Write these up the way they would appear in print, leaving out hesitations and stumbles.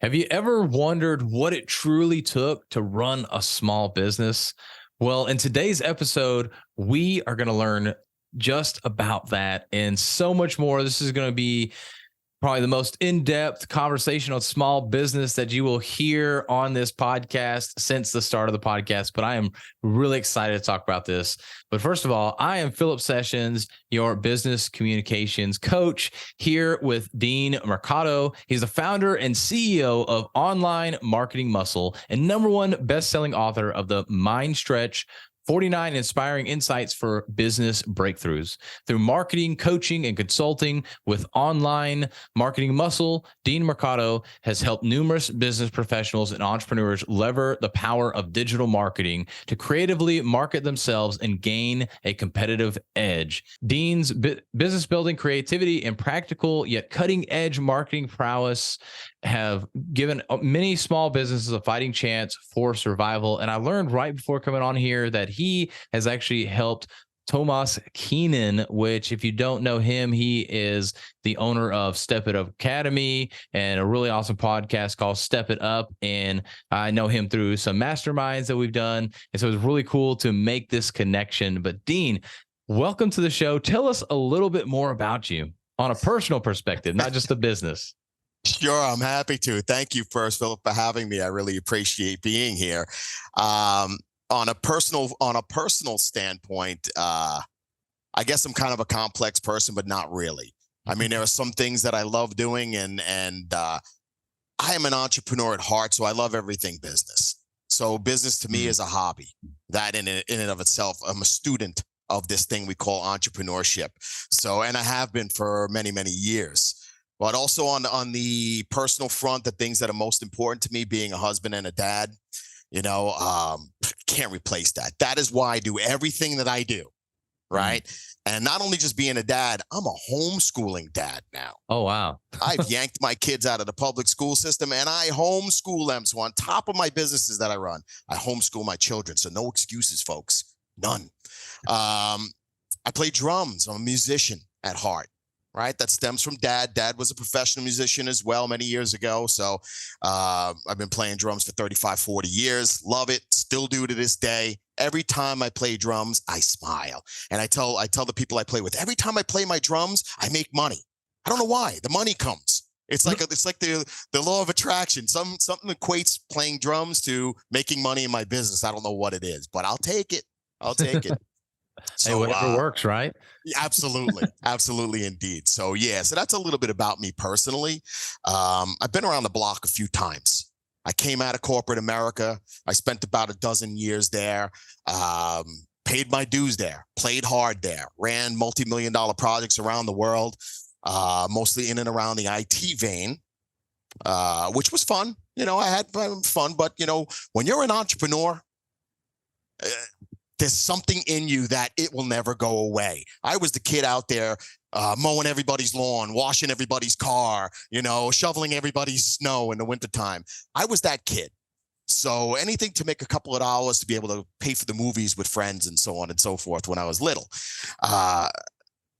Have you ever wondered what it truly took to run a small business? Well, in today's episode, we are going to learn just about that and so much more. This is going to be probably the most in-depth conversation on small business that you will hear on this podcast since the start of the podcast. But I am really excited to talk about this. But first of all, I am Philip Sessions, your business communications coach, here with Dean Mercado. He's the founder and CEO of Online Marketing Muscle and #1 best-selling author of the Mind Stretch 49 Inspiring Insights for Business Breakthroughs. Through marketing, coaching, and consulting with Online Marketing Muscle, Dean Mercado has helped numerous business professionals and entrepreneurs lever the power of digital marketing to creatively market themselves and gain a competitive edge. Dean's business building creativity and practical yet cutting-edge marketing prowess have given many small businesses a fighting chance for survival. And I learned right before coming on here that he has actually helped Thomas Keenan, which if you don't know him, he is the owner of Step It Up Academy and a really awesome podcast called Step It Up. And I know him through some masterminds that we've done. And so it's really cool to make this connection. But Dean, welcome to the show. Tell us a little bit more about you on a personal perspective, not just the business. Sure, I'm happy to. Thank you first, Philip, for having me. I really appreciate being here. On a personal standpoint, I guess I'm kind of a complex person, but not really. I mean, there are some things that I love doing, and I am an entrepreneur at heart, so I love everything business. So business to me is a hobby. That in and of itself, I'm a student of this thing we call entrepreneurship. So, and I have been for many, many years. But also on the personal front, the things that are most important to me, being a husband and a dad, can't replace that. That is why I do everything that I do, right? And not only just being a dad, I'm a homeschooling dad now. Oh, wow. I've yanked my kids out of the public school system and I homeschool them. So on top of my businesses that I run, I homeschool my children. So no excuses, folks. None. I play drums. I'm a musician at heart. Right. That stems from dad. Dad was a professional musician as well many years ago. So I've been playing drums for 35, 40 years. Love it. Still do to this day. Every time I play drums, I smile. And I tell the people I play with, every time I play my drums, I make money. I don't know why. The money comes. It's like the law of attraction. Something equates playing drums to making money in my business. I don't know what it is, but I'll take it. So, hey, whatever works, right? Absolutely. Absolutely indeed. So so that's a little bit about me personally. I've been around the block a few times. I came out of corporate America. I spent about a dozen years there, paid my dues there, played hard there, ran multi-million-dollar projects around the world, mostly in and around the IT vein, which was fun. I had fun, but when you're an entrepreneur, there's something in you that it will never go away. I was the kid out there mowing everybody's lawn, washing everybody's car, shoveling everybody's snow in the wintertime. I was that kid. So anything to make a couple of dollars to be able to pay for the movies with friends and so on and so forth when I was little.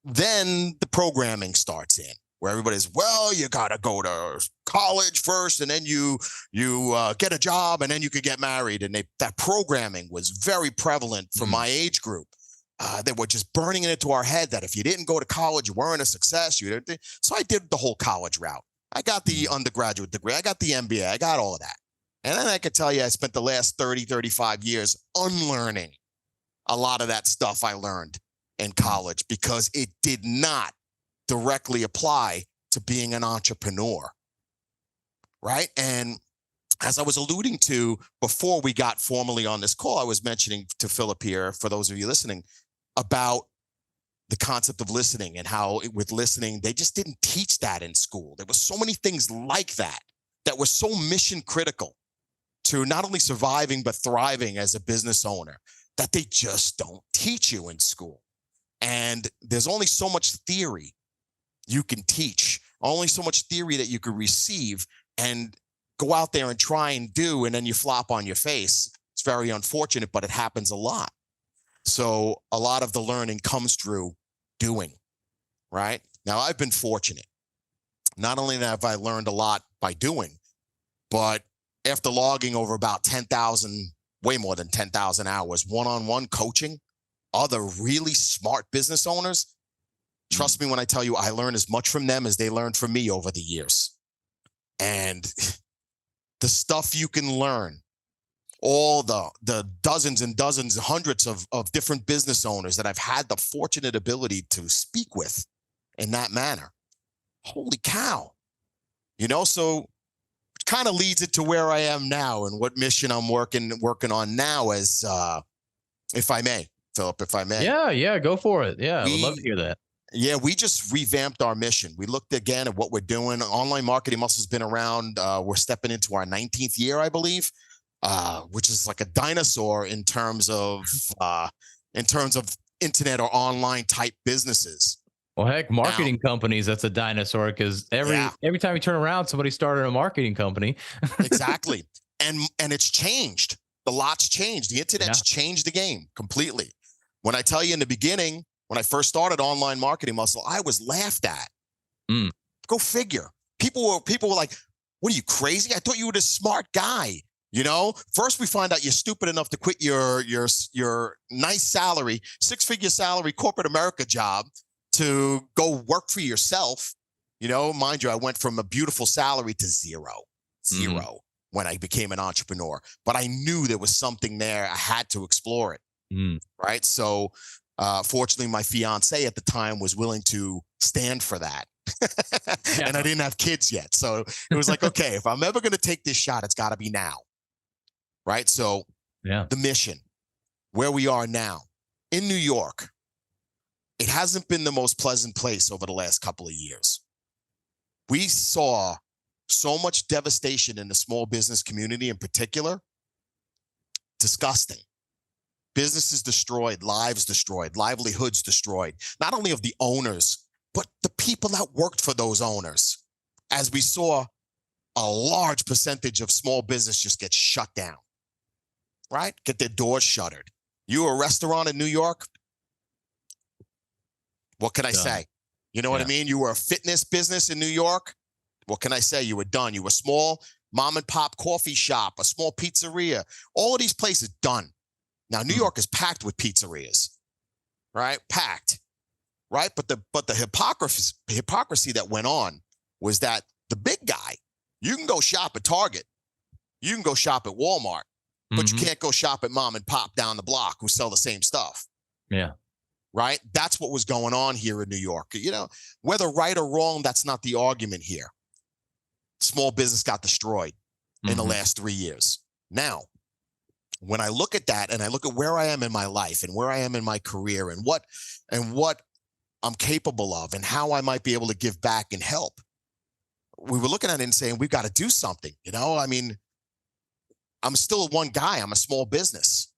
Then the programming starts in, where everybody's, well, you got to go to college first, and then you get a job, and then you could get married. And that programming was very prevalent for my age group. They were just burning it into our head that if you didn't go to college, you weren't a success. So I did the whole college route. I got the undergraduate degree. I got the MBA. I got all of that. And then I could tell you I spent the last 30, 35 years unlearning a lot of that stuff I learned in college because it did not directly apply to being an entrepreneur, right? And as I was alluding to before we got formally on this call, I was mentioning to Philip here, for those of you listening, about the concept of listening and how with listening, they just didn't teach that in school. There were so many things like that were so mission critical to not only surviving, but thriving as a business owner that they just don't teach you in school. And there's only so much theory you can teach, only so much theory that you could receive and go out there and try and do, and then you flop on your face. It's very unfortunate, but it happens a lot. So a lot of the learning comes through doing, right? Now, I've been fortunate. Not only have I learned a lot by doing, But after logging over about 10,000, way more than 10,000 hours, one-on-one coaching other really smart business owners, trust me when I tell you, I learned as much from them as they learned from me over the years. And the stuff you can learn, all the dozens and dozens, hundreds of different business owners that I've had the fortunate ability to speak with in that manner. Holy cow. So it kind of leads it to where I am now and what mission I'm working on now as, if I may, Philip, if I may. Yeah, go for it. Yeah, I would love to hear that. Yeah, we just revamped our mission. We looked again at what we're doing. Online Marketing Muscle's been around. We're stepping into our 19th year, I believe, which is like a dinosaur in terms of internet or online type businesses. Well, heck, marketing companies, that's a dinosaur because every time you turn around, somebody started a marketing company. Exactly. And it's changed. The lot's changed. The internet's changed the game completely. When I tell you in the beginning, when I first started Online Marketing Muscle, I was laughed at. Go figure. People were like, what are you, crazy? I thought you were this smart guy. First we find out you're stupid enough to quit your nice salary, 6-figure salary, corporate America job to go work for yourself. Mind you, I went from a beautiful salary to zero when I became an entrepreneur. But I knew there was something there. I had to explore it. Right. So fortunately, my fiance at the time was willing to stand for that. And I didn't have kids yet. So it was like, okay, if I'm ever going to take this shot, it's got to be now. Right. So the mission, where we are now in New York, it hasn't been the most pleasant place over the last couple of years. We saw so much devastation in the small business community in particular. Disgusting. Businesses destroyed, lives destroyed, livelihoods destroyed, not only of the owners, but the people that worked for those owners. As we saw a large percentage of small business just get shut down, right? Get their doors shuttered. You a restaurant in New York? What can I say? You know what I mean? You were a fitness business in New York? What can I say? You were done. You were small mom and pop coffee shop, a small pizzeria. All of these places done. Now, New York is packed with pizzerias, right? Packed, right? But the hypocrisy that went on was that the big guy, you can go shop at Target, you can go shop at Walmart, but you can't go shop at mom and pop down the block who sell the same stuff. Yeah. Right? That's what was going on here in New York. Whether right or wrong, that's not the argument here. Small business got destroyed in the last 3 years. Now, when I look at that and I look at where I am in my life and where I am in my career and what I'm capable of and how I might be able to give back and help, we were looking at it and saying, we've got to do something. I'm still one guy. I'm a small business,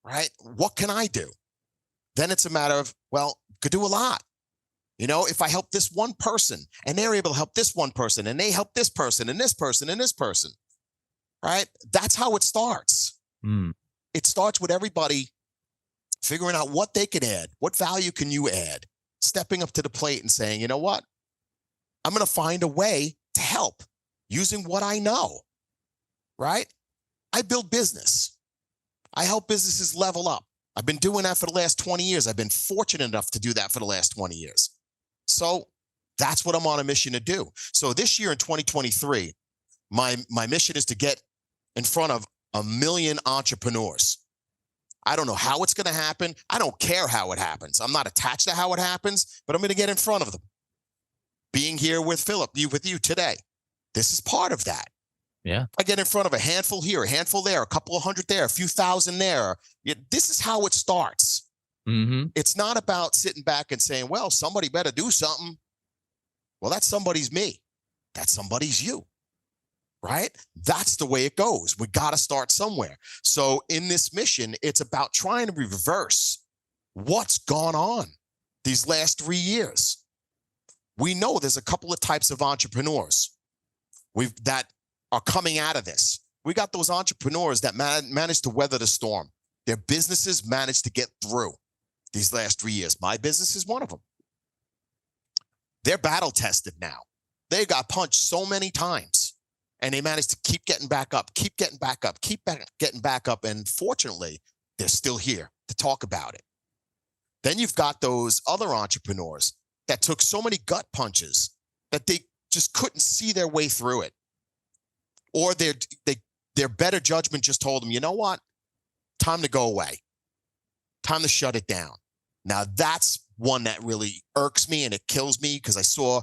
right? What can I do? Then it's a matter of, could do a lot. If I help this one person and they're able to help this one person and they help this person and this person and this person, right? That's how it starts. It starts with everybody figuring out what they can add. What value can you add? Stepping up to the plate and saying, you know what? I'm going to find a way to help using what I know, right? I build business. I help businesses level up. I've been doing that for the last 20 years. I've been fortunate enough to do that for the last 20 years. So that's what I'm on a mission to do. So this year in 2023, my mission is to get in front of 1 million entrepreneurs. I don't know how it's going to happen. I don't care how it happens. I'm not attached to how it happens, but I'm going to get in front of them. Being here with Philip, with you today, this is part of that. Yeah. I get in front of a handful here, a handful there, a couple of hundred there, a few thousand there. This is how it starts. It's not about sitting back and saying, well, somebody better do something. Well, that somebody's me. That somebody's you. Right? That's the way it goes. We got to start somewhere. So in this mission, it's about trying to reverse what's gone on these last 3 years. We know there's a couple of types of entrepreneurs that are coming out of this. We got those entrepreneurs that managed to weather the storm. Their businesses managed to get through these last 3 years. My business is one of them. They're battle tested now. They got punched so many times. And they managed to keep getting back up, keep getting back up, getting back up. And fortunately, they're still here to talk about it. Then you've got those other entrepreneurs that took so many gut punches that they just couldn't see their way through it. Or their better judgment just told them, you know what? Time to go away. Time to shut it down. Now, that's one that really irks me and it kills me, because I saw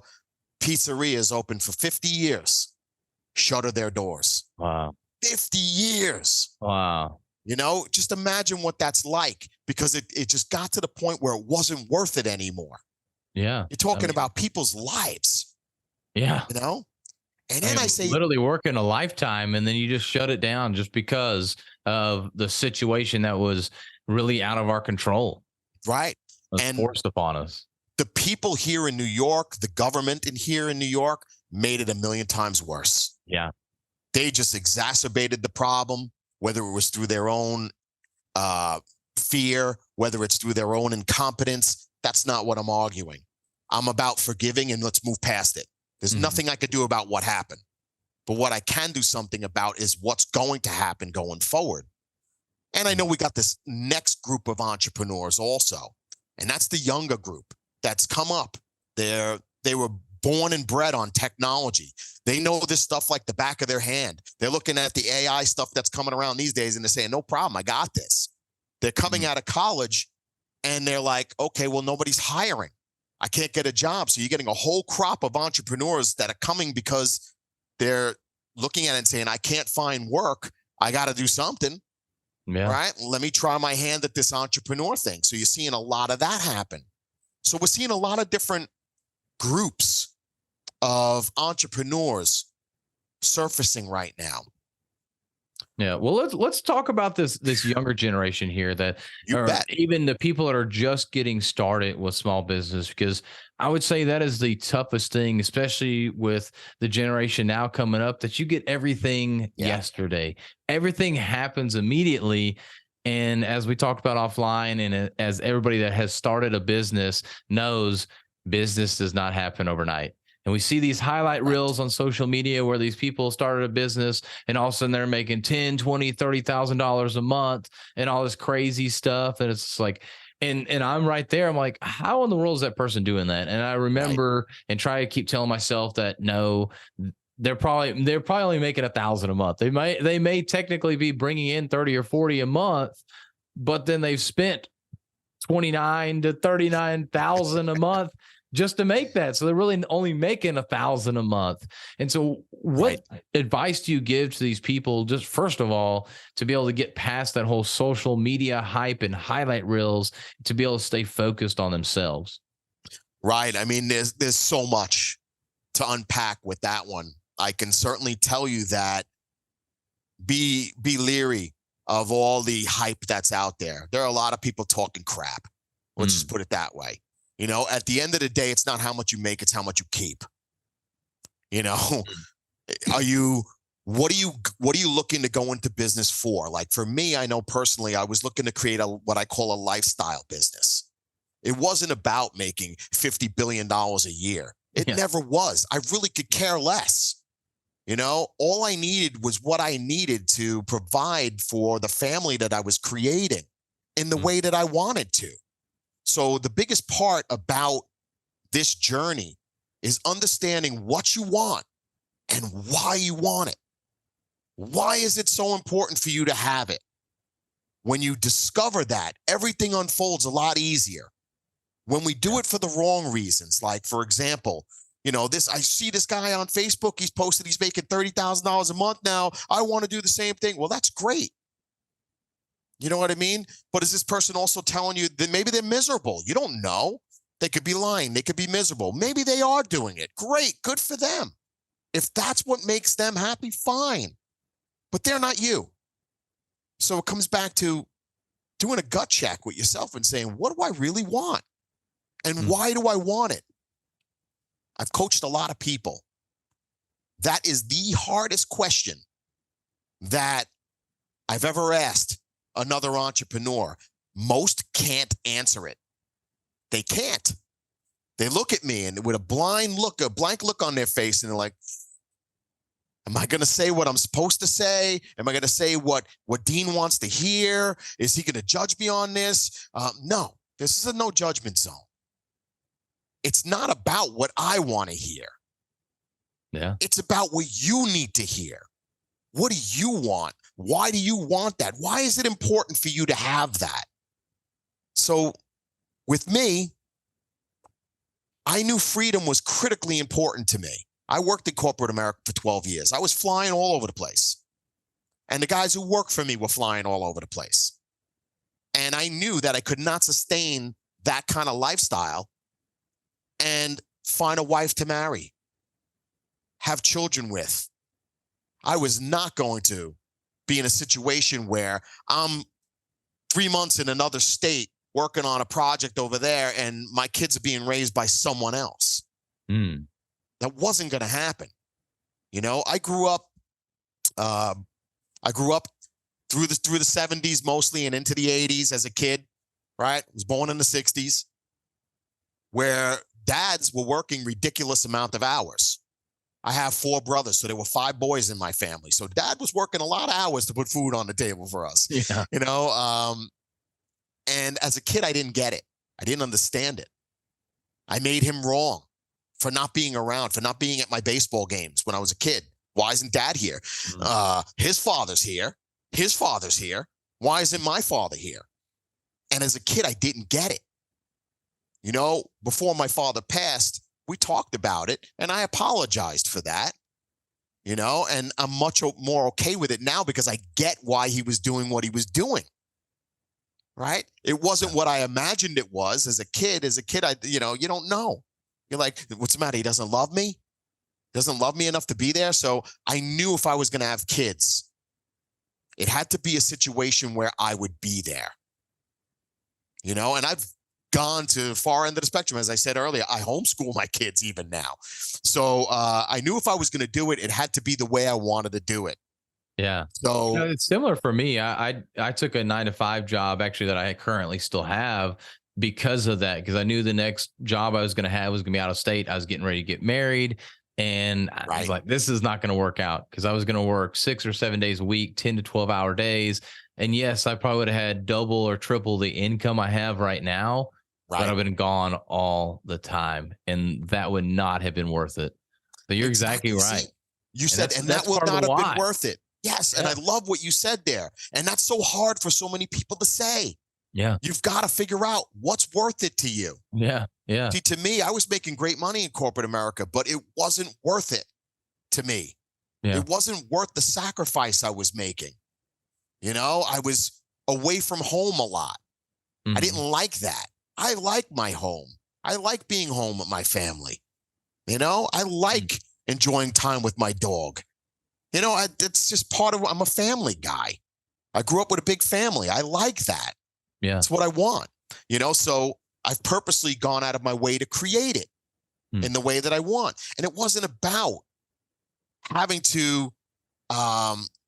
pizzerias open for 50 years shutter their doors. Wow. 50 years. Wow. You know, just imagine what that's like, because it just got to the point where it wasn't worth it anymore. Yeah. You're talking about people's lives. Yeah. You know? And then I say, literally working a lifetime, and then you just shut it down just because of the situation that was really out of our control. right. Was And forced upon us. the people here in New York, the government here in New York, made it a million times worse. Yeah. They just exacerbated the problem, whether it was through their own fear, whether it's through their own incompetence. That's not what I'm arguing. I'm about forgiving and let's move past it. There's nothing I could do about what happened. But what I can do something about is what's going to happen going forward. And I know we got this next group of entrepreneurs also, and that's the younger group that's come up. They were born and bred on technology. They know this stuff like the back of their hand. They're looking at the AI stuff that's coming around these days, and they're saying, no problem, I got this. They're coming out of college, and they're like, okay, well, nobody's hiring. I can't get a job. So you're getting a whole crop of entrepreneurs that are coming because they're looking at it and saying, I can't find work. I got to do something. Yeah. Right? Let me try my hand at this entrepreneur thing. So you're seeing a lot of that happen. So we're seeing a lot of different groups of entrepreneurs surfacing right now. Yeah. Well, let's talk about this younger generation here that You bet. even the people that are just getting started with small business, because I would say that is the toughest thing, especially with the generation now coming up, that you get everything yesterday. Everything happens immediately. And as we talked about offline, and as everybody that has started a business knows, business does not happen overnight. And we see these highlight reels on social media where these people started a business and all of a sudden they're making $10, $20, $30,000 a month and all this crazy stuff. And it's like, and I'm right there. I'm like, how in the world is that person doing that? And I remember and try to keep telling myself that no, they're probably only making 1,000 a month. They may technically be bringing in 30 or 40 a month, but then they've spent 29 to 39,000 a month just to make that. So they're really only making 1,000 a month. And so what advice do you give to these people, just first of all, to be able to get past that whole social media hype and highlight reels, to be able to stay focused on themselves? Right. I mean, there's so much to unpack with that one. I can certainly tell you that be leery of all the hype that's out there. There are a lot of people talking crap. Let's just put it that way. You know, at the end of the day, it's not how much you make, it's how much you keep. You know, what are you looking to go into business for? Like for me, I know personally, I was looking to create what I call a lifestyle business. It wasn't about making $50 billion a year. It never was. I really could care less. You know, all I needed was what I needed to provide for the family that I was creating in the way that I wanted to. So the biggest part about this journey is understanding what you want and why you want it. Why is it so important for you to have it? When you discover that, everything unfolds a lot easier. When we do it for the wrong reasons, like for example, you know, I see this guy on Facebook, he's posted he's making $30,000 a month now. I want to do the same thing. Well, that's great. You know what I mean? But is this person also telling you that maybe they're miserable? You don't know. They could be lying. They could be miserable. Maybe they are doing it. Great. Good for them. If that's what makes them happy, fine. But they're not you. So it comes back to doing a gut check with yourself and saying, what do I really want? And why do I want it? I've coached a lot of people. That is the hardest question that I've ever asked another entrepreneur. Most can't answer it. They can't. They look at me and with a blank look on their face and they're like, Am I going to say what I'm supposed to say? Am I going to say what Dean wants to hear? Is he going to judge me on this? No, this is a no judgment zone. It's not about what I want to hear. Yeah. It's about what you need to hear. What do you want? Why do you want that? Why is it important for you to have that? So with me, I knew freedom was critically important to me. I worked in corporate America for 12 years. I was flying all over the place. And the guys who worked for me were flying all over the place. And I knew that I could not sustain that kind of lifestyle and find a wife to marry, have children with. I was not going to be in a situation where I'm 3 months in another state working on a project over there and my kids are being raised by someone else. That wasn't going to happen. You know, I grew up through the 70s mostly and into the 80s as a kid, right? I was born in the 60s, where dads were working ridiculous amount of hours. I have 4 brothers, so there were 5 boys in my family. So dad was working a lot of hours to put food on the table for us. Yeah. You know, and as a kid, I didn't get it. I didn't understand it. I made him wrong for not being around, for not being at my baseball games when I was a kid. Why isn't dad here? His father's here. His father's here. Why isn't my father here? And as a kid, I didn't get it. You know, before my father passed, we talked about it and I apologized for that, you know, and I'm much more okay with it now because I get why he was doing what he was doing. Right? It wasn't what I imagined it was as a kid. As a kid, you don't know. You're like, what's the matter? He doesn't love me? Doesn't love me enough to be there? So I knew if I was going to have kids, it had to be a situation where I would be there. You know, and I've gone to the far end of the spectrum. As I said earlier, I homeschool my kids even now. So I knew if I was going to do it, it had to be the way I wanted to do it. Yeah. So It's similar for me. I took a 9-to-5 job actually that I currently still have because of that, because I knew the next job I was going to have was going to be out of state. I was getting ready to get married. And I was like, this is not going to work out because I was going to work 6 or 7 days a week, 10 to 12-hour days. And yes, I probably would have had double or triple the income I have right now, but I've been gone all the time. And that would not have been worth it. But you're exactly right. See, you said, and that would not have been worth it. Yes. Yeah. And I love what you said there. And that's so hard for so many people to say. Yeah. You've got to figure out what's worth it to you. Yeah. Yeah. See, to me, I was making great money in corporate America, but it wasn't worth it to me. Yeah. It wasn't worth the sacrifice I was making. You know, I was away from home a lot. I didn't like that. I like my home. I like being home with my family. You know, I like enjoying time with my dog. You know, it's just part of, I'm a family guy. I grew up with a big family. I like that. Yeah. That's what I want. You know, so I've purposely gone out of my way to create it in the way that I want. And it wasn't about having to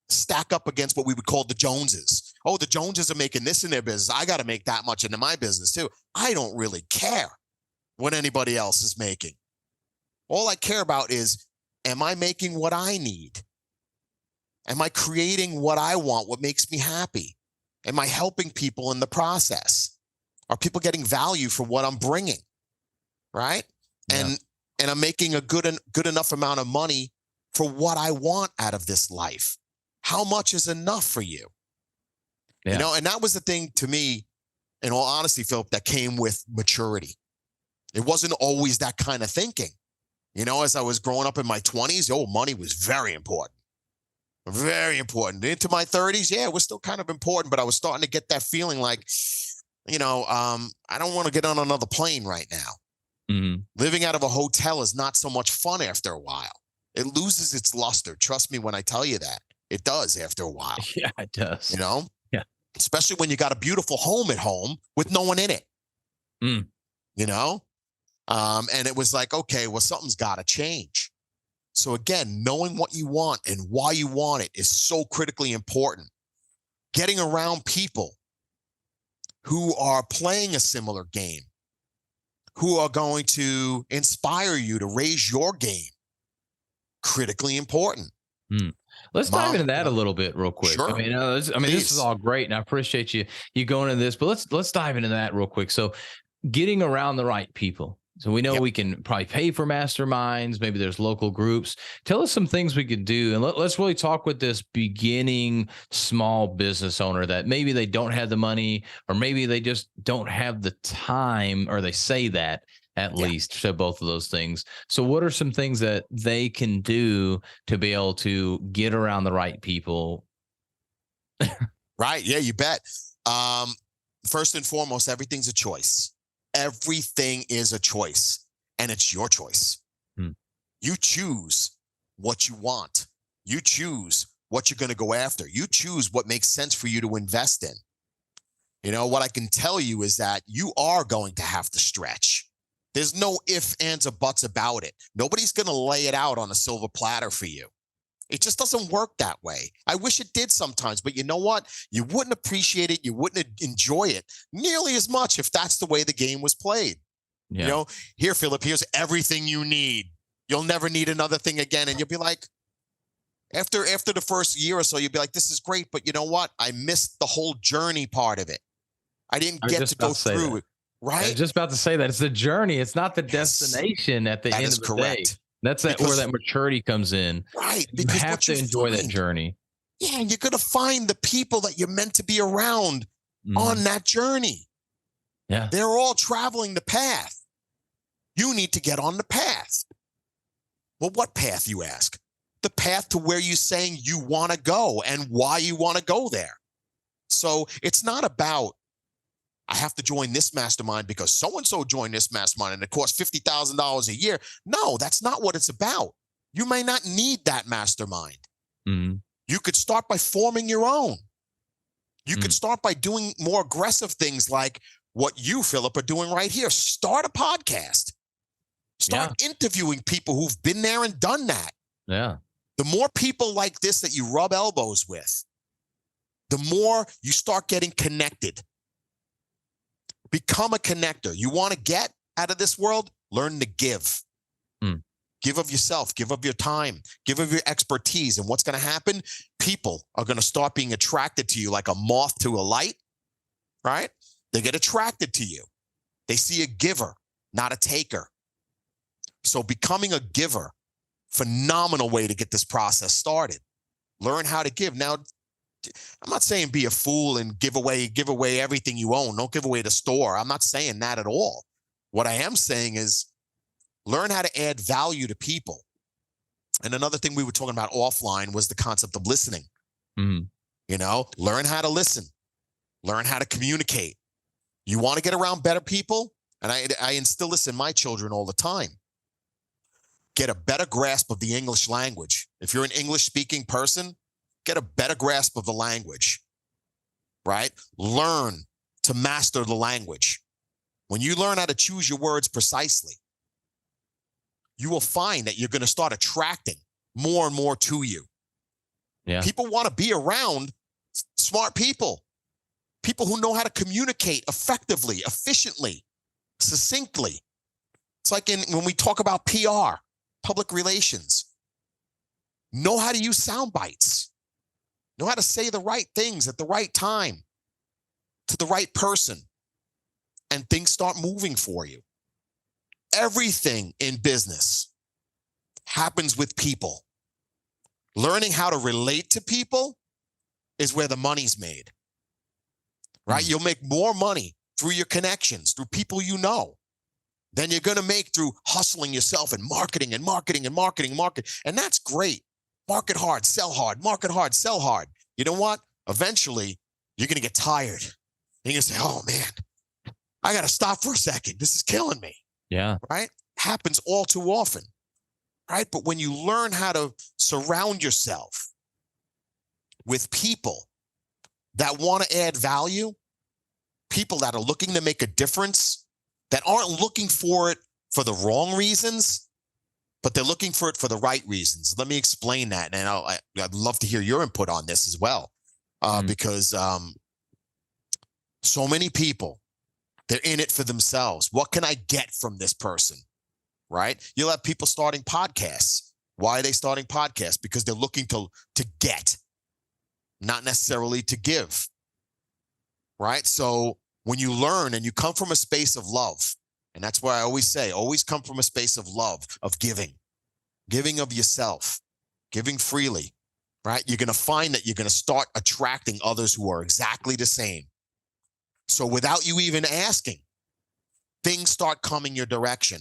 stack up against what we would call the Joneses. Oh, the Joneses are making this in their business. I got to make that much into my business too. I don't really care what anybody else is making. All I care about is, am I making what I need? Am I creating what I want, what makes me happy? Am I helping people in the process? Are people getting value for what I'm bringing? Right? Yeah. And I'm making a good enough amount of money for what I want out of this life. How much is enough for you? Yeah. You know, and that was the thing to me, in all honesty, Philip, that came with maturity. It wasn't always that kind of thinking. You know, as I was growing up in my 20s, money was very important. Very important. Into my 30s, yeah, it was still kind of important, but I was starting to get that feeling like, you know, I don't want to get on another plane right now. Mm-hmm. Living out of a hotel is not so much fun after a while. It loses its luster. Trust me when I tell you that. It does after a while. Yeah, it does. You know? Yeah. Especially when you got a beautiful home at home with no one in it. You know? And it was like, okay, well, something's got to change. So again, knowing what you want and why you want it is so critically important. Getting around people who are playing a similar game, who are going to inspire you to raise your game, critically important. Hmm. Let's dive Mom, into that a little bit real quick. sure, This is please. all great, and I appreciate you going into this, but let's dive into that real quick. So, getting around the right people. So we know Yep. we can probably pay for masterminds. Maybe there's local groups. Tell us some things we could do, and let's really talk with this beginning small business owner that maybe they don't have the money, or maybe they just don't have the time, or they say that at Yeah. least. So both of those things. So what are some things that they can do to be able to get around the right people? Right. Yeah, you bet. Um, First and foremost, everything's a choice. Everything is a choice, and it's your choice. Hmm. You choose what you want. You choose what you're going to go after. You choose what makes sense for you to invest in. You know, what I can tell you is that you are going to have to stretch. There's no ifs, ands, or buts about it. Nobody's going to lay it out on a silver platter for you. It just doesn't work that way. I wish it did sometimes, but you know what? You wouldn't appreciate it. You wouldn't enjoy it nearly as much if that's the way the game was played. You Yeah. know, here, Philip, here's everything you need. You'll never need another thing again. And you'll be like, after the first year or so, you'll be like, this is great, but you know what? I missed the whole journey part of it. I didn't I was get just to about go to say through that. it. I was Right? just about to say that it's the journey. It's not the Yes, destination at the that end is of the day. correct. That's where Because that maturity comes in. right, You because have what to you enjoy that find, journey. yeah, you're gonna find the people that you're meant to be around Mhm. on that journey. Yeah. They're all traveling the path. You need to get on the path. Well, what path, you ask? The path to where you're saying you want to go and why you want to go there. So it's not about, I have to join this mastermind because so and so joined this mastermind and it costs $50,000 a year. No, that's not what it's about. You may not need that mastermind. Mhm. You could start by forming your own. You could Mm. start by doing more aggressive things like what you, Philip, are doing right here. Start a podcast. Yeah. Start interviewing people who've been there and done that. Yeah. The more people like this that you rub elbows with, the more you start getting connected. Become a connector. You want to get out of this world? Learn to give. Mm. Give of yourself, give of your time, give of your expertise. And what's going to happen? People are going to start being attracted to you like a moth to a light, right? They get attracted to you. They see a giver, not a taker. So becoming a giver, phenomenal way to get this process started. Learn how to give. Now, I'm not saying be a fool and give away everything you own. Don't give away the store. I'm not saying that at all. What I am saying is learn how to add value to people. And another thing we were talking about offline was the concept of listening. Mhm. You know, learn how to listen, learn how to communicate. You want to get around better people? And I instill this in my children all the time. Get a better grasp of the English language. If you're an English speaking person, get a better grasp of the language, right? Learn to master the language. When you learn how to choose your words precisely, you will find that you're going to start attracting more and more to you. Yeah. People want to be around smart people, people who know how to communicate effectively, efficiently, succinctly. It's like when we talk about PR, public relations, know how to use sound bites, know how to say the right things at the right time to the right person, and things start moving for you. Everything in business happens with people. Learning how to relate to people is where the money's made, right? Mm. You'll make more money through your connections, through people you know, than you're going to make through hustling yourself and marketing and marketing and marketing and marketing. And that's great. Market hard, sell hard, market hard, sell hard. You know what? Eventually, you're going to get tired. And you're going to say, oh, man, I got to stop for a second. This is killing me, Yeah. right? Happens all too often, right? But when you learn how to surround yourself with people that want to add value, people that are looking to make a difference, that aren't looking for it for the wrong reasons, but they're looking for it for the right reasons. Let me explain that. And I'd love to hear your input on this as well, because so many people, they're in it for themselves. What can I get from this person, right? You'll have people starting podcasts, Why are they starting podcasts? Because they're looking to get, not necessarily to give, right? So when you learn and you come from a space of love, and that's why I always say, always come from a space of love, of giving of yourself, giving freely, right? You're going to find that you're going to start attracting others who are exactly the same. So without you even asking, things start coming your direction.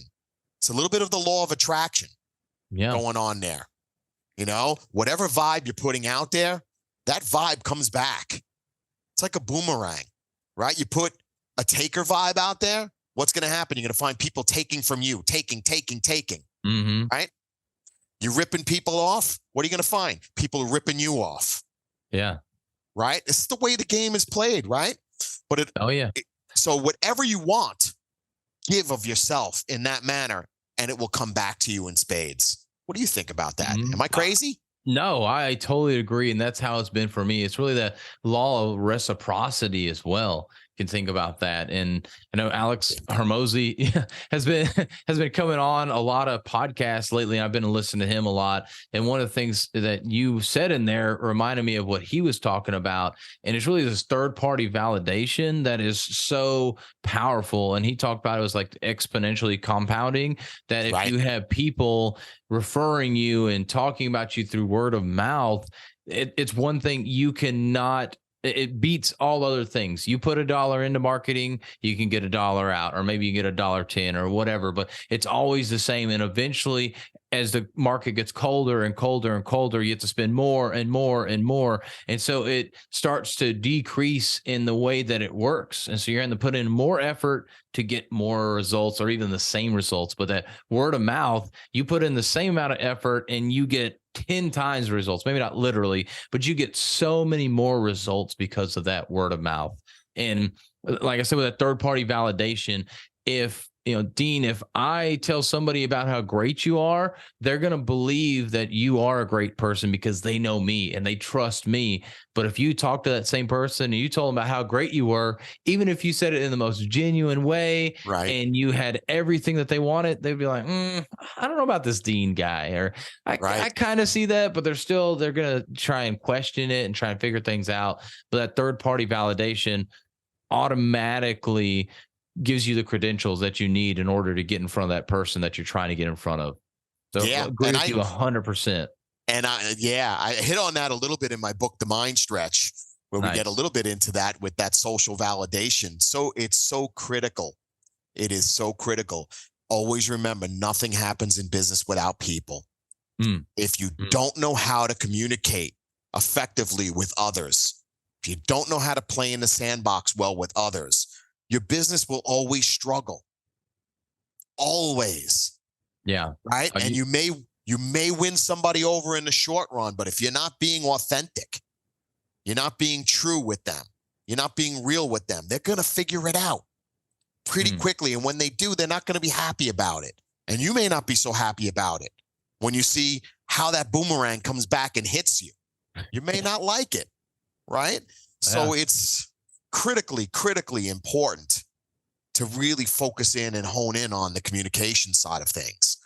It's a little bit of the law of attraction going on there. You know, whatever vibe you're putting out there, that vibe comes back. It's like a boomerang, right? You put a taker vibe out there, what's going to happen? You're going to find people taking from you, taking, right? You're ripping people off. What are you going to find? People are ripping you off. Yeah. Right? This is the way the game is played, right? But so whatever you want, give of yourself in that manner, and it will come back to you in spades. What do you think about that? Am I crazy? No, I totally agree. And that's how it's been for me. It's really the law of reciprocity as well. You can think about that. And I know Alex Hormozy has been coming on a lot of podcasts lately. And I've been listening to him a lot. And one of the things that you said in there reminded me of what he was talking about. And it's really this third-party validation that is so powerful. And he talked about it was like exponentially compounding, that if you have people referring you and talking about you through word of mouth, it's one thing you cannot, it beats all other things. You put $1 into marketing, you can get $1 out, or maybe you get $1.10 or whatever, but it's always the same. And eventually, as the market gets colder and colder and colder, you have to spend more and more and more. And so it starts to decrease in the way that it works. And so you're going to put in more effort to get more results, or even the same results. But that word of mouth, you put in the same amount of effort and you get 10 times results, maybe not literally, but you get so many more results because of that word of mouth. And like I said, with that third party validation, if Dean, if I tell somebody about how great you are, they're going to believe that you are a great person because they know me and they trust me. But if you talk to that same person and you told them about how great you were, even if you said it in the most genuine way, and you had everything that they wanted, they'd be like, I don't know about this Dean guy, or I kind of see that, but they're going to try and question it and try and figure things out. But that third party validation automatically gives you the credentials that you need in order to get in front of that person that you're trying to get in front of. So I agree with you 100%. And I hit on that a little bit in my book, The Mind Stretch, where we get a little bit into that with that social validation. So it's so critical. It is so critical. Always remember, nothing happens in business without people. If you don't know how to communicate effectively with others, if you don't know how to play in the sandbox well with others, your business will always struggle. Always. Yeah. Right. And you may win somebody over in the short run, but if you're not being authentic, you're not being true with them, you're not being real with them, they're going to figure it out pretty quickly. And when they do, they're not going to be happy about it. And you may not be so happy about it when you see how that boomerang comes back and hits you. You may not like it. Right. So it's critically important to really focus in and hone in on the communication side of things.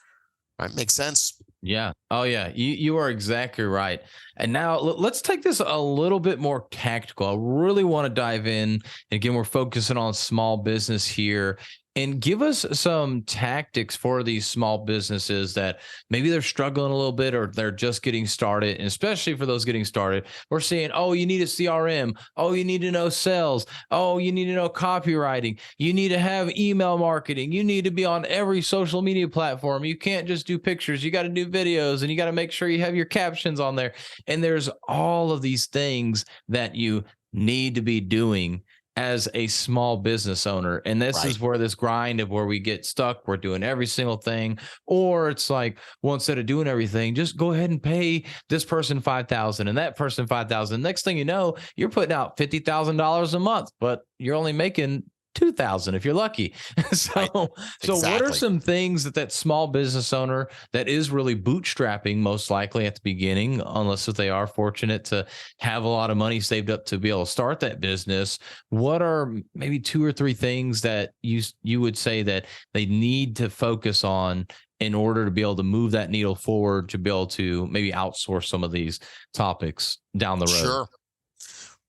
Right? Makes sense? Yeah. Oh, yeah. You are exactly right. And now let's take this a little bit more tactical. I really want to dive in. And again, we're focusing on small business here. And give us some tactics for these small businesses that maybe they're struggling a little bit, or they're just getting started. And especially for those getting started, we're saying, oh, you need a CRM. Oh, you need to know sales. Oh, you need to know copywriting. You need to have email marketing. You need to be on every social media platform. You can't just do pictures. You got to do videos, and you got to make sure you have your captions on there. And there's all of these things that you need to be doing as a small business owner. And this is where this grind of where we get stuck. We're doing every single thing. Or it's like, well, instead of doing everything, just go ahead and pay this person $5,000 and that person $5,000. Next thing you know, you're putting out $50,000 a month, but you're only making $2,000 if you're lucky. So what are some things that small business owner that is really bootstrapping, most likely at the beginning, unless if they are fortunate to have a lot of money saved up to be able to start that business? What are maybe 2 or 3 things that you would say that they need to focus on in order to be able to move that needle forward, to be able to maybe outsource some of these topics down the road? Sure.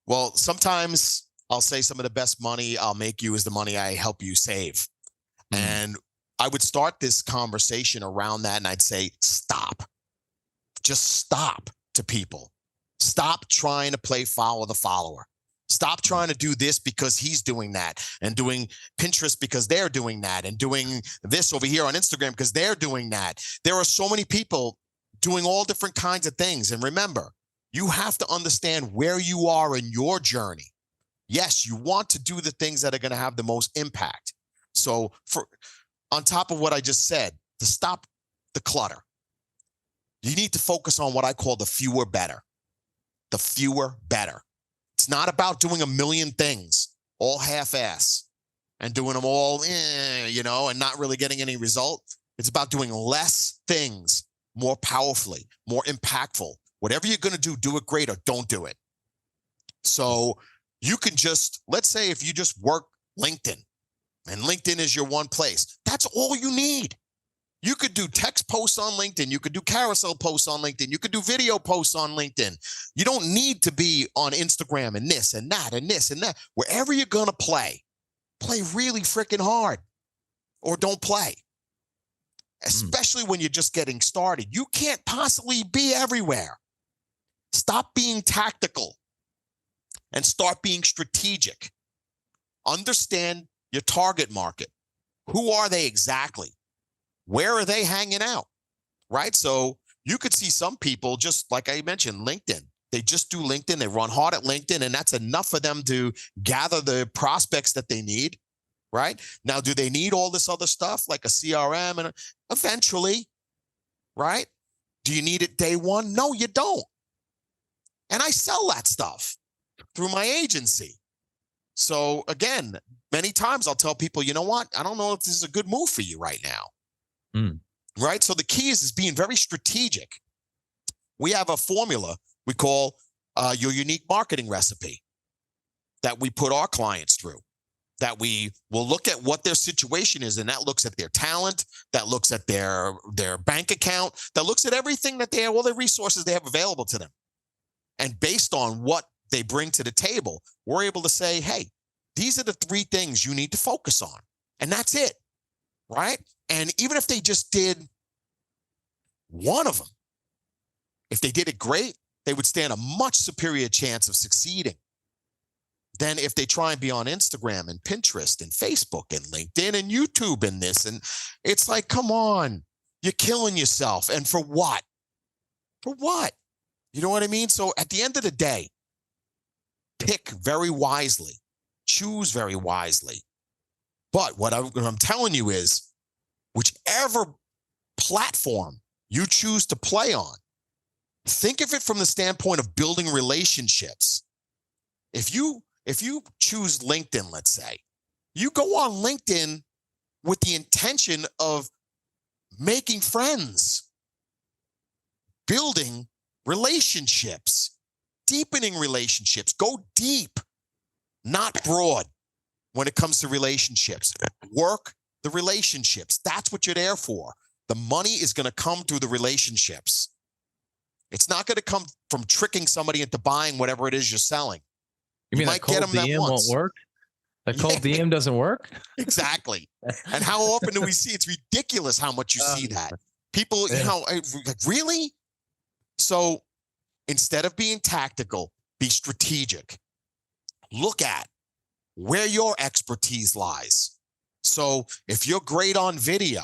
Well, sometimes I'll say some of the best money I'll make you is the money I help you save. Mm. And I would start this conversation around that, and I'd say, stop. Just stop to people. Stop trying to play follow the follower. Stop trying to do this because he's doing that, and doing Pinterest because they're doing that, and doing this over here on Instagram because they're doing that. There are so many people doing all different kinds of things. And remember, you have to understand where you are in your journey. Yes, you want to do the things that are going to have the most impact. So on top of what I just said, to stop the clutter, you need to focus on what I call the fewer better. The fewer better. It's not about doing a million things, all half-ass, and doing them all, and not really getting any result. It's about doing less things more powerfully, more impactful. Whatever you're going to do it great or don't do it. So you can just, let's say if you just work LinkedIn, and LinkedIn is your one place, that's all you need. You could do text posts on LinkedIn. You could do carousel posts on LinkedIn. You could do video posts on LinkedIn. You don't need to be on Instagram and this and that and this and that. Wherever you're going to play really freaking hard, or don't play. Especially when you're just getting started. You can't possibly be everywhere. Stop being tactical and start being strategic. Understand your target market. Who are they exactly? Where are they hanging out? Right? So you could see some people, just like I mentioned, LinkedIn. They just do LinkedIn. They run hard at LinkedIn, and that's enough for them to gather the prospects that they need. Right? Now, do they need all this other stuff like a CRM? And eventually, right? Do you need it day one? No, you don't. And I sell that stuff through my agency. So again, many times I'll tell people, you know what? I don't know if this is a good move for you right now. Right? So the key is being very strategic. We have a formula we call your unique marketing recipe that we put our clients through, that we will look at what their situation is, and that looks at their talent, that looks at their bank account, that looks at everything that they have, all the resources they have available to them. And based on what they bring to the table, we're able to say, hey, these are the 3 things you need to focus on. And that's it. Right? And even if they just did one of them, if they did it great, they would stand a much superior chance of succeeding than if they try and be on Instagram and Pinterest and Facebook and LinkedIn and YouTube and this. And it's like, come on, you're killing yourself. And for what? For what? You know what I mean? So at the end of the day, pick very wisely, choose very wisely. But what I'm telling you is, whichever platform you choose to play on, think of it from the standpoint of building relationships. If you choose LinkedIn, let's say, you go on LinkedIn with the intention of making friends, building relationships, deepening relationships. Go deep, not broad when it comes to relationships. Work the relationships. That's what you're there for. The money is going to come through the relationships. It's not going to come from tricking somebody into buying whatever it is you're selling. You mean might get them that once. Won't work? That cold DM doesn't work? Exactly. And how often do we see? It's ridiculous how much you see that. People, really? So instead of being tactical, be strategic. Look at where your expertise lies. So if you're great on video,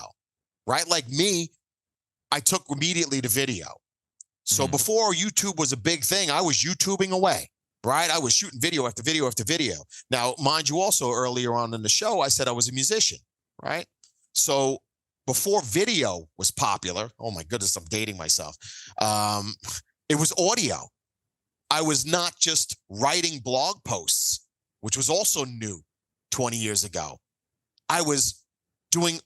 right? Like me, I took immediately to video. So before YouTube was a big thing, I was YouTubing away, right? I was shooting video after video after video. Now, mind you, also earlier on in the show, I said I was a musician, right? So before video was popular, oh my goodness, I'm dating myself. It was audio. I was not just writing blog posts, which was also new 20 years ago. I was doing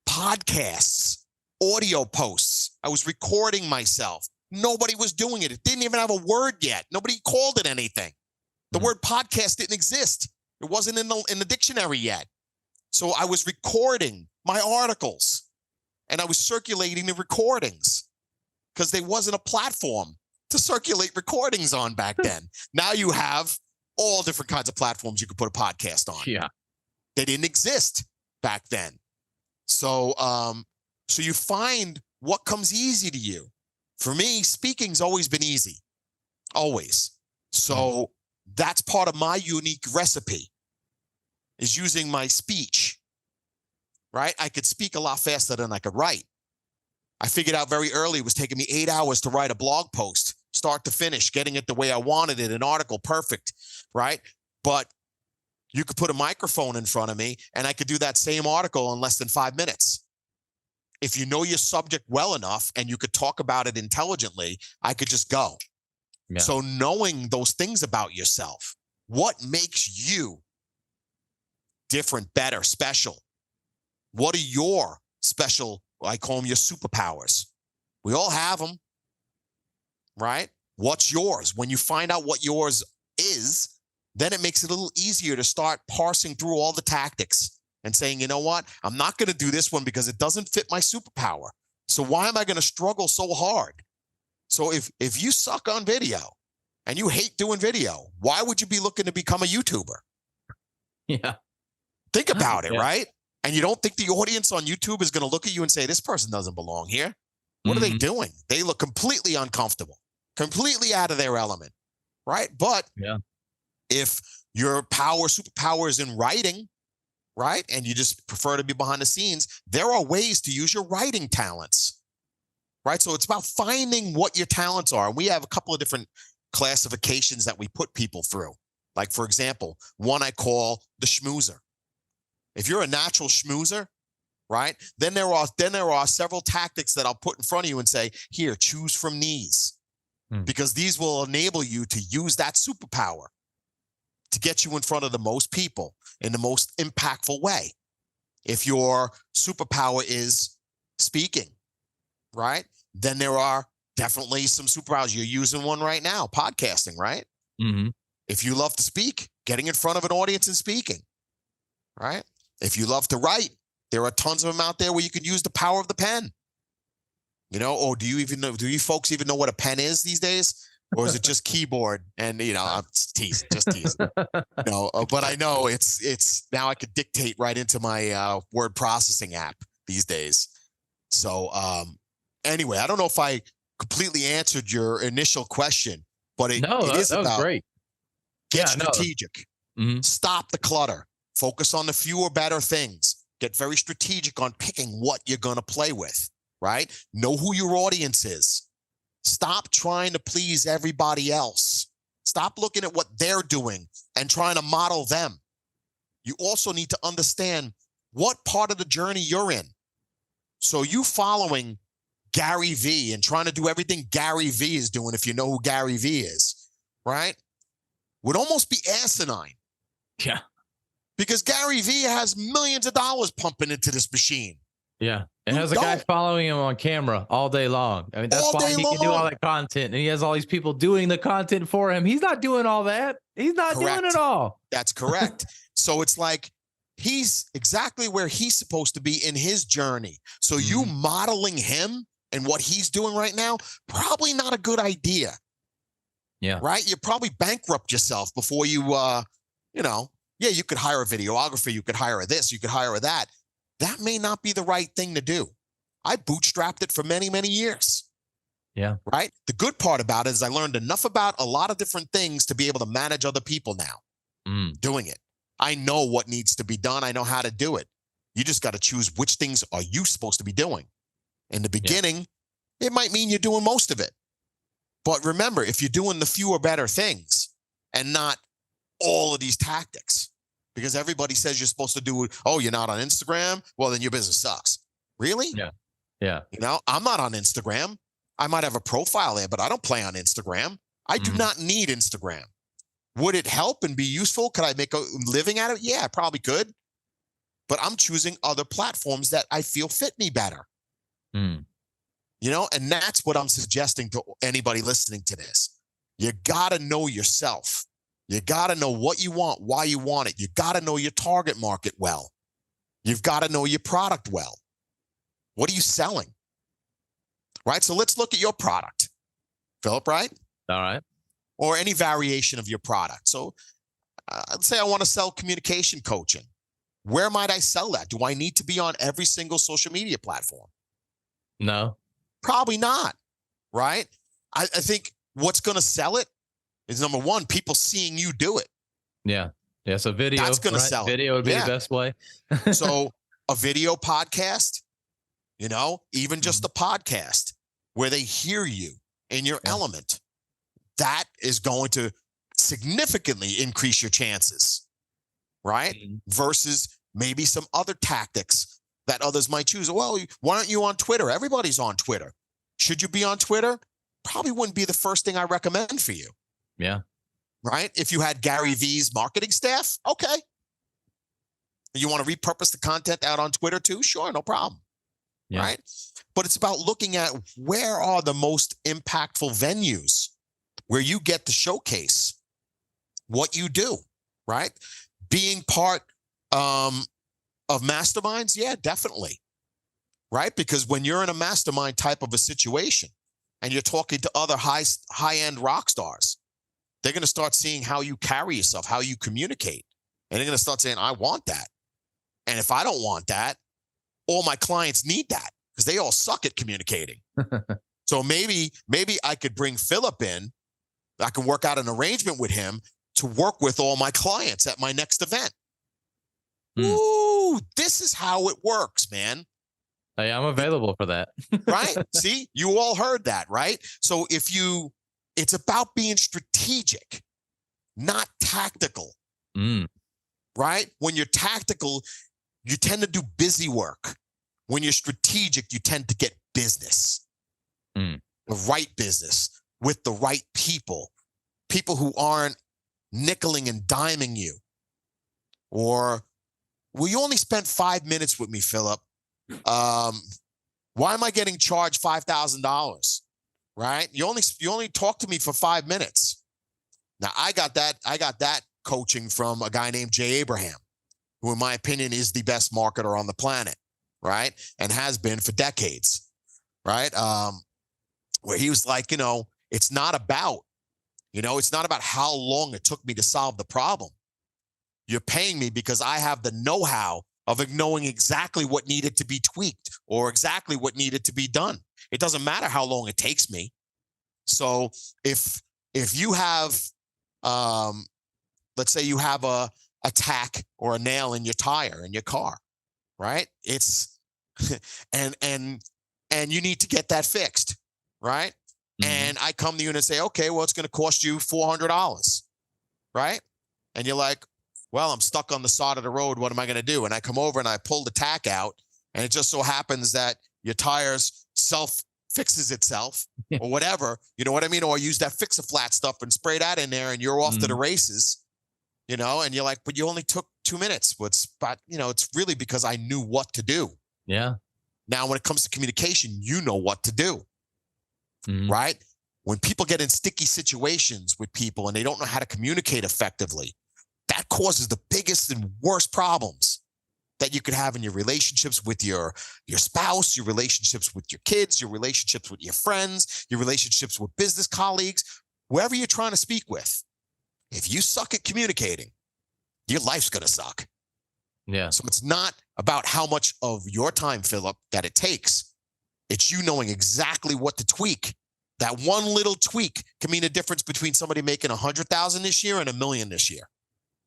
podcasts, audio posts. I was recording myself. Nobody was doing it. It didn't even have a word yet. Nobody called it anything. The word podcast didn't exist. It wasn't in the dictionary yet. So I was recording my articles, and I was circulating the recordings because there wasn't a platform to circulate recordings on back then. Now you have all different kinds of platforms you could put a podcast on. Yeah. They didn't exist back then. So, so you find what comes easy to you. For me, speaking's always been easy, always. So that's part of my unique recipe, is using my speech, right? I could speak a lot faster than I could write. I figured out very early it was taking me 8 hours to write a blog post, start to finish, getting it the way I wanted it, an article, perfect, right? But you could put a microphone in front of me and I could do that same article in less than 5 minutes. If you know your subject well enough and you could talk about it intelligently, I could just go. Yeah. So knowing those things about yourself, what makes you different, better, special? What are your special, I call them your superpowers? We all have them, right? What's yours? When you find out what yours is, then it makes it a little easier to start parsing through all the tactics and saying, you know what? I'm not going to do this one because it doesn't fit my superpower. So why am I going to struggle so hard? So if you suck on video and you hate doing video, why would you be looking to become a YouTuber? Yeah. Think about it, right? And you don't think the audience on YouTube is going to look at you and say, this person doesn't belong here. What are they doing? They look completely uncomfortable, completely out of their element, right? But if your superpower is in writing, right, and you just prefer to be behind the scenes, there are ways to use your writing talents, right? So it's about finding what your talents are. And we have a couple of different classifications that we put people through. Like, for example, one I call the schmoozer. If you're a natural schmoozer, right, then there are several tactics that I'll put in front of you and say, here, choose from these, because these will enable you to use that superpower to get you in front of the most people in the most impactful way. If your superpower is speaking, right, then there are definitely some superpowers. You're using one right now, podcasting, right? Mm-hmm. If you love to speak, getting in front of an audience and speaking, right? If you love to write, there are tons of them out there where you can use the power of the pen. You know, or do you folks even know what a pen is these days? Or is it just keyboard? And, you know, I'm just teasing. No, but I know it's now I could dictate right into my word processing app these days. So anyway, I don't know if I completely answered your initial question, but it is about great. Get strategic. Yeah, stop the clutter. Focus on the fewer better things. Get very strategic on picking what you're going to play with, right? Know who your audience is. Stop trying to please everybody else. Stop looking at what they're doing and trying to model them. You also need to understand what part of the journey you're in. So you following Gary V and trying to do everything Gary V is doing, if you know who Gary V is, right, would almost be asinine. Yeah. Because Gary V has millions of dollars pumping into this machine. Yeah. And has a guy following him on camera all day long. I mean, that's why he can do all that content. And he has all these people doing the content for him. He's not doing all that. He's not doing it all. That's correct. So it's like he's exactly where he's supposed to be in his journey. So you modeling him and what he's doing right now, probably not a good idea. Yeah. Right? You probably bankrupt yourself before you, you could hire a videographer, you could hire this, you could hire that. That may not be the right thing to do. I bootstrapped it for many, many years. Yeah. Right? The good part about it is I learned enough about a lot of different things to be able to manage other people now doing it. I know what needs to be done. I know how to do it. You just got to choose which things are you supposed to be doing. In the beginning, it might mean you're doing most of it. But remember, if you're doing the fewer better things and not all of these tactics, because everybody says you're supposed to do it. Oh, you're not on Instagram? Well, then your business sucks. Really? Yeah. Yeah. You know, I'm not on Instagram. I might have a profile there, but I don't play on Instagram. I do not need Instagram. Would it help and be useful? Could I make a living at it? Yeah, I probably could. But I'm choosing other platforms that I feel fit me better. You know, and that's what I'm suggesting to anybody listening to this. You got to know yourself. You got to know what you want, why you want it. You got to know your target market well. You've got to know your product well. What are you selling? Right? So let's look at your product, Philip, right? All right. Or any variation of your product. So let's say I want to sell communication coaching. Where might I sell that? Do I need to be on every single social media platform? No. Probably not, right? I think what's going to sell it is, number one, people seeing you do it. Yeah. Yeah. So video, That's going to right? sell it. Video would be the Yeah. best way. So a video podcast, even just a podcast where they hear you in your element, that is going to significantly increase your chances, right? Versus maybe some other tactics that others might choose. Well, why aren't you on Twitter? Everybody's on Twitter. Should you be on Twitter? Probably wouldn't be the first thing I recommend for you. Yeah. Right? If you had Gary Vee's marketing staff, okay. You want to repurpose the content out on Twitter too? Sure, no problem. Yeah. Right? But it's about looking at where are the most impactful venues where you get to showcase what you do, right? Being part of masterminds, yeah, definitely, right? Because when you're in a mastermind type of a situation and you're talking to other high-end rock stars, they're going to start seeing how you carry yourself, how you communicate. And they're going to start saying, I want that. And if I don't want that, all my clients need that because they all suck at communicating. So maybe I could bring Philip in. I can work out an arrangement with him to work with all my clients at my next event. Ooh, this is how it works, man. Hey, I'm available for that. Right? See, you all heard that, right? So it's about being strategic, not tactical. Right? When you're tactical, you tend to do busy work. When you're strategic, you tend to get business, the right business with the right people who aren't nickeling and diming you. Or, well, you only spent 5 minutes with me, Philip. Why am I getting charged $5,000? Right? You only talked to me for 5 minutes. Now I got that coaching from a guy named Jay Abraham, who in my opinion is the best marketer on the planet, right? And has been for decades, right? Where he was like, it's not about how long it took me to solve the problem. You're paying me because I have the know-how of knowing exactly what needed to be tweaked or exactly what needed to be done. It doesn't matter how long it takes me. So if you have, let's say you have a tack or a nail in your tire in your car, right? It's and you need to get that fixed, right? And I come to you and I say, okay, well, it's going to cost you $400, right? And you're like, well, I'm stuck on the side of the road. What am I going to do? And I come over and I pull the tack out, and it just so happens that your tires self-fixes itself or whatever. You know what I mean? Or use that Fix-A-Flat stuff and spray that in there, and you're off to the races, and you're like, but you only took 2 minutes. It's really because I knew what to do. Yeah. Now, when it comes to communication, you know what to do, right? When people get in sticky situations with people and they don't know how to communicate effectively, that causes the biggest and worst problems that you could have in your relationships with your spouse, your relationships with your kids, your relationships with your friends, your relationships with business colleagues, whoever you're trying to speak with. If you suck at communicating, your life's going to suck. Yeah. So it's not about how much of your time, Philip, that it takes. It's you knowing exactly what to tweak. That one little tweak can mean a difference between somebody making 100,000 this year and 1 million this year.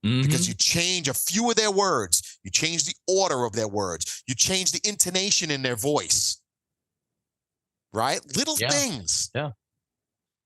Because you change a few of their words, you change the order of their words, you change the intonation in their voice, right? Little things. Yeah.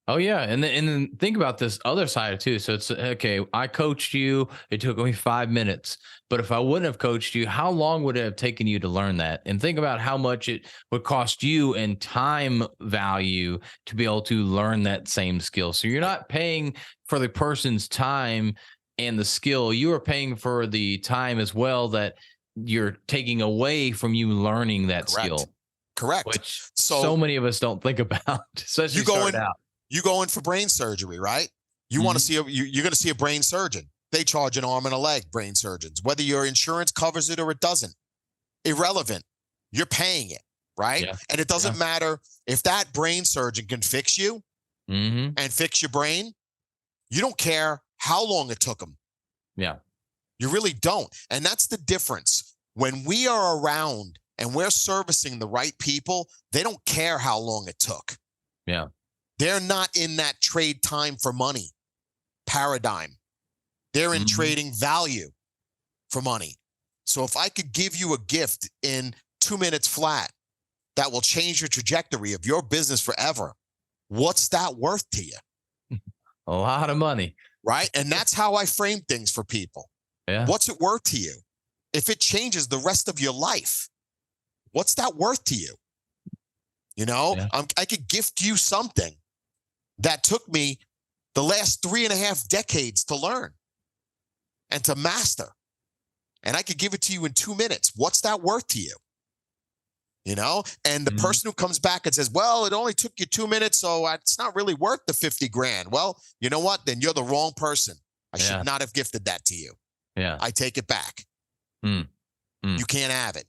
Oh yeah, and then think about this other side too. So it's okay. I coached you. It took me 5 minutes, but if I wouldn't have coached you, how long would it have taken you to learn that? And think about how much it would cost you in time value to be able to learn that same skill. So you're not paying for the person's time and the skill, you are paying for the time as well that you're taking away from you learning that skill. Correct. Which so many of us don't think about, especially starting out. You go in for brain surgery, right? You want to see you're going to see a brain surgeon. They charge an arm and a leg, brain surgeons. Whether your insurance covers it or it doesn't, irrelevant. You're paying it. right? Yeah. And it doesn't matter if that brain surgeon can fix you Mm-hmm. and fix your brain. You don't care how long it took them. Yeah. You really don't. And that's the difference. When we are around and we're servicing the right people, they don't care how long it took. Yeah. They're not in that trade time for money paradigm. They're in trading value for money. So if I could give you a gift in 2 minutes flat that will change your trajectory of your business forever, what's that worth to you? A lot of money. Right? And that's how I frame things for people. Yeah. What's it worth to you? If it changes the rest of your life, what's that worth to you? You know, I could gift you something that took me the last 3.5 decades to learn and to master. And I could give it to you in 2 minutes. What's that worth to you? You know, and the person who comes back and says, well, it only took you 2 minutes, so it's not really worth the 50 grand. Well, you know what? Then you're the wrong person. I should not have gifted that to you. Yeah. I take it back. You can't have it.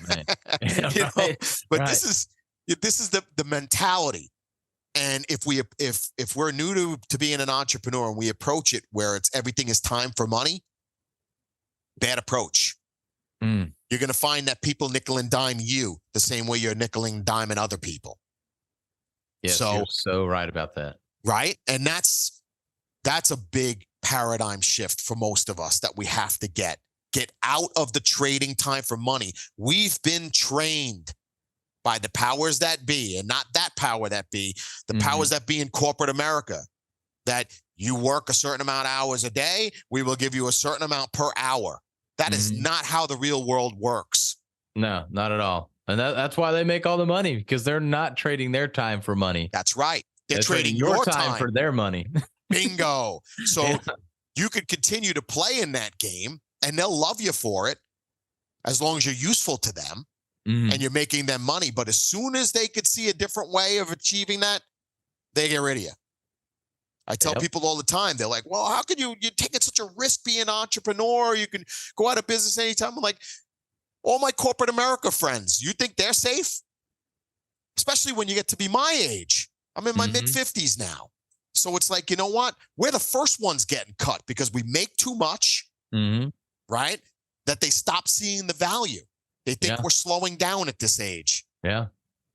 Right. You know? But Right. this is the mentality. And if we're new to being an entrepreneur and we approach it where it's everything is time for money, bad approach. You're going to find that people nickel and dime you the same way you're nickel and diming other people. Yes, you're so right about that. Right? And that's a big paradigm shift for most of us that we have to get out of the trading time for money. We've been trained by the powers that be, and not that power that be, the powers that be in corporate America, that you work a certain amount of hours a day, we will give you a certain amount per hour. That is not how the real world works. No, not at all. And that's why they make all the money, because they're not trading their time for money. That's right. They're trading your time for their money. Bingo. So you could continue to play in that game and they'll love you for it as long as you're useful to them and you're making them money. But as soon as they could see a different way of achieving that, they get rid of you. I tell people all the time, they're like, well, how could you're taking such a risk being an entrepreneur? You can go out of business anytime. I'm like, all my corporate America friends, you think they're safe? Especially when you get to be my age. I'm in my mid-50s now. So it's like, you know what? We're the first ones getting cut because we make too much, right? That they stop seeing the value. They think we're slowing down at this age. Yeah.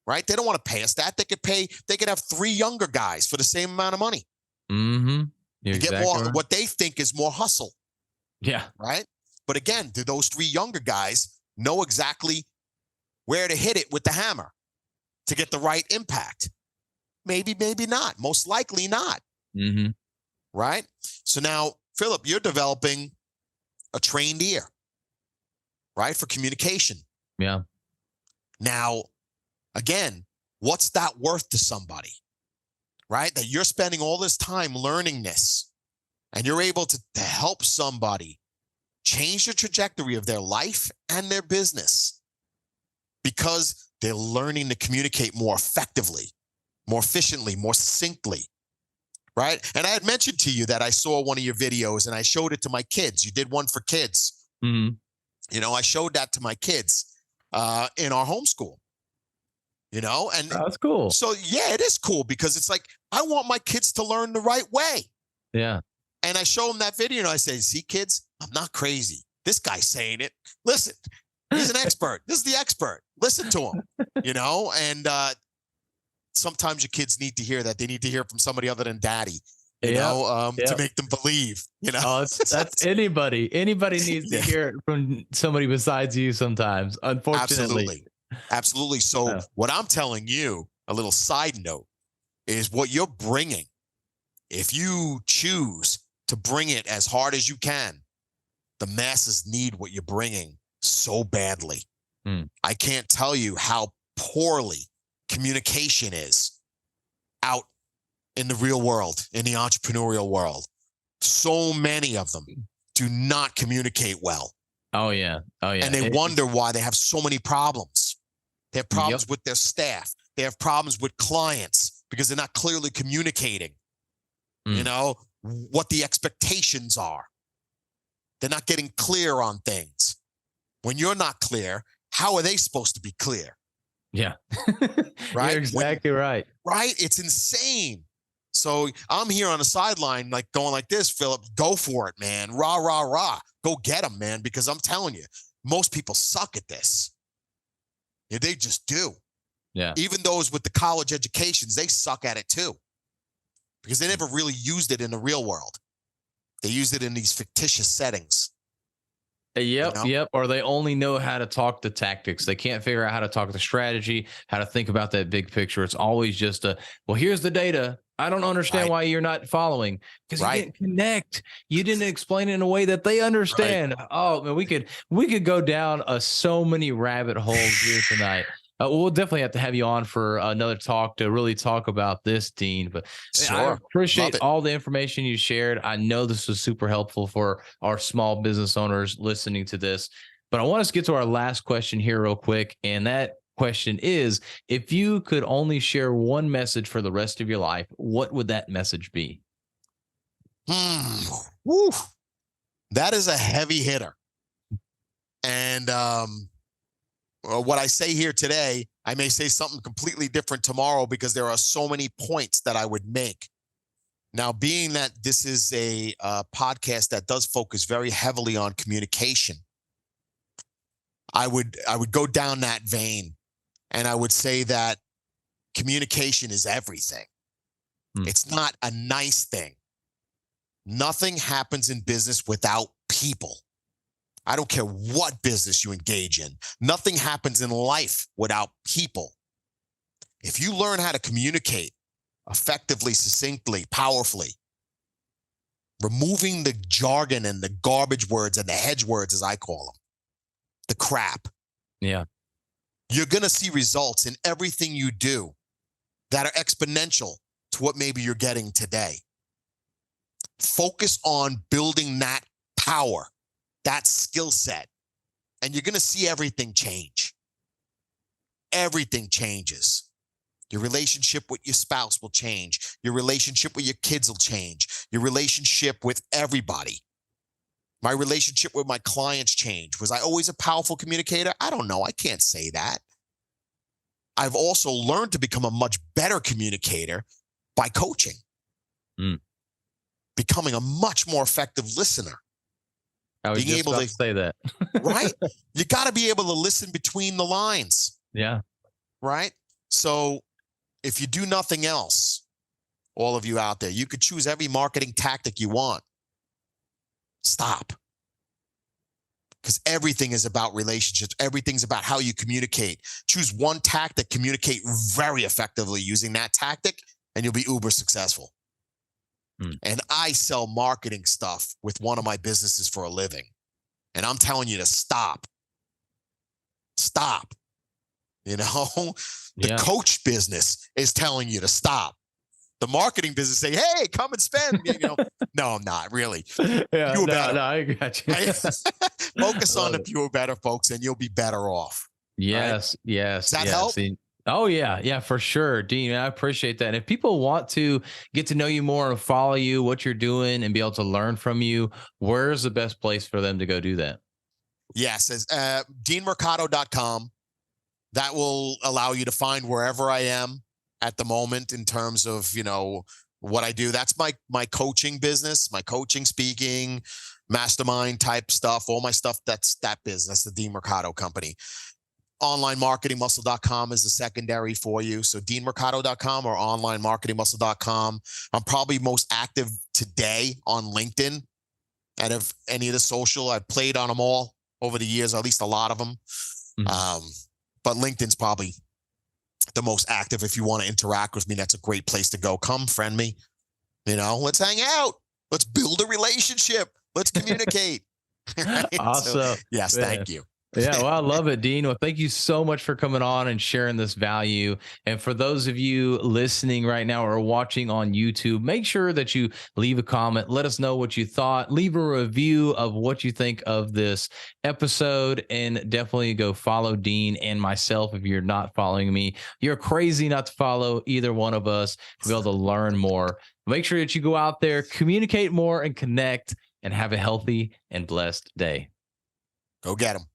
Right? They don't want to pay us that. They could have 3 younger guys for the same amount of money. You're get more what they think is more hustle. Yeah. Right? But again, do those 3 younger guys know exactly where to hit it with the hammer to get the right impact? Maybe, maybe not. Most likely not. Right? So now, Philip, you're developing a trained ear, right? For communication. Yeah. Now, again, what's that worth to somebody? Right? That you're spending all this time learning this and you're able to help somebody change the trajectory of their life and their business because they're learning to communicate more effectively, more efficiently, more succinctly, right? And I had mentioned to you that I saw one of your videos and I showed it to my kids. You did one for kids. You know, I showed that to my kids in our homeschool. You know, and that's cool. So, yeah, it is cool because it's like, I want my kids to learn the right way. Yeah. And I show them that video and I say, see, kids, I'm not crazy. This guy's saying it. Listen, he's an expert. This is the expert. Listen to him, you know, and sometimes your kids need to hear that. They need to hear from somebody other than daddy, you know, to make them believe, you know. Oh, that's anybody. Anybody needs to hear it from somebody besides you sometimes, unfortunately. Absolutely. So what I'm telling you, a little side note, is what you're bringing. If you choose to bring it as hard as you can, the masses need what you're bringing so badly. I can't tell you how poorly communication is out in the real world, in the entrepreneurial world. So many of them do not communicate well. Oh, yeah. Oh, yeah. And they wonder why they have so many problems. They have problems with their staff. They have problems with clients because they're not clearly communicating, you know, what the expectations are. They're not getting clear on things. When you're not clear, how are they supposed to be clear? Yeah. right? You're exactly right. Right? It's insane. So I'm here on the sideline, like going like this, Philip, go for it, man. Rah, rah, rah. Go get them, man. Because I'm telling you, most people suck at this. Yeah, they just do. Yeah. Even those with the college educations, they suck at it too. Because they never really used it in the real world. They used it in these fictitious settings. Yep, yep. Or they only know how to talk the tactics. They can't figure out how to talk the strategy, how to think about that big picture. It's always just well, here's the data. I don't understand why you're not following, because you didn't connect. You didn't explain it in a way that they understand. Oh man, we could go down so many rabbit holes here tonight. We'll definitely have to have you on for another talk to really talk about this, Dean. But I appreciate all the information you shared. I know this was super helpful for our small business owners listening to this. But I want us to get to our last question here real quick. And that question is, if you could only share one message for the rest of your life, what would that message be? Woo. That is a heavy hitter. And what I say here today, I may say something completely different tomorrow because there are so many points that I would make. Now, being that this is a podcast that does focus very heavily on communication, I would go down that vein, and I would say that communication is everything. It's not a nice thing. Nothing happens in business without people. I don't care what business you engage in. Nothing happens in life without people. If you learn how to communicate effectively, succinctly, powerfully, removing the jargon and the garbage words and the hedge words, as I call them, the crap. Yeah. You're going to see results in everything you do that are exponential to what maybe you're getting today. Focus on building that power, that skill set, and you're going to see everything change. Everything changes. Your relationship with your spouse will change. Your relationship with your kids will change. Your relationship with everybody. My relationship with my clients changed. Was I always a powerful communicator? I don't know. I can't say that. I've also learned to become a much better communicator by coaching. Becoming a much more effective listener. I was just about to say that. Right? You got to be able to listen between the lines. Yeah. Right? So if you do nothing else, all of you out there, you could choose every marketing tactic you want. Stop. Because everything is about relationships. Everything's about how you communicate. Choose one tactic, communicate very effectively using that tactic, and you'll be uber successful. And I sell marketing stuff with one of my businesses for a living. And I'm telling you to stop. Stop. You know, the coach business is telling you to stop. The marketing business say, hey, come and spend. You know, no, I'm not really. Yeah, fewer better. No, I got you. Focus on the fewer better, folks, and you'll be better off. Yes, right? Yes. Does that help? Oh, yeah, for sure. Dean, I appreciate that. And if people want to get to know you more and follow you, what you're doing, and be able to learn from you, where's the best place for them to go do that? Yes, DeanMercado.com. That will allow you to find wherever I am at the moment in terms of, you know, what I do. That's my coaching business, my coaching, speaking, mastermind type stuff, all my stuff. That's that business, the Dean Mercado company. OnlineMarketingMuscle.com is the secondary for you. So DeanMercado.com or OnlineMarketingMuscle.com. I'm probably most active today on LinkedIn out of any of the social. I've played on them all over the years, or at least a lot of them. But LinkedIn's probably the most active. If you want to interact with me, that's a great place to go. Come friend me. You know, let's hang out. Let's build a relationship. Let's communicate. Right? Awesome. So, yes, thank you. Yeah, well, I love it, Dean. Well, thank you so much for coming on and sharing this value. And for those of you listening right now or watching on YouTube, make sure that you leave a comment. Let us know what you thought. Leave a review of what you think of this episode, and definitely go follow Dean and myself if you're not following me. You're crazy not to follow either one of us to be able to learn more. Make sure that you go out there, communicate more, and connect, and have a healthy and blessed day. Go get them.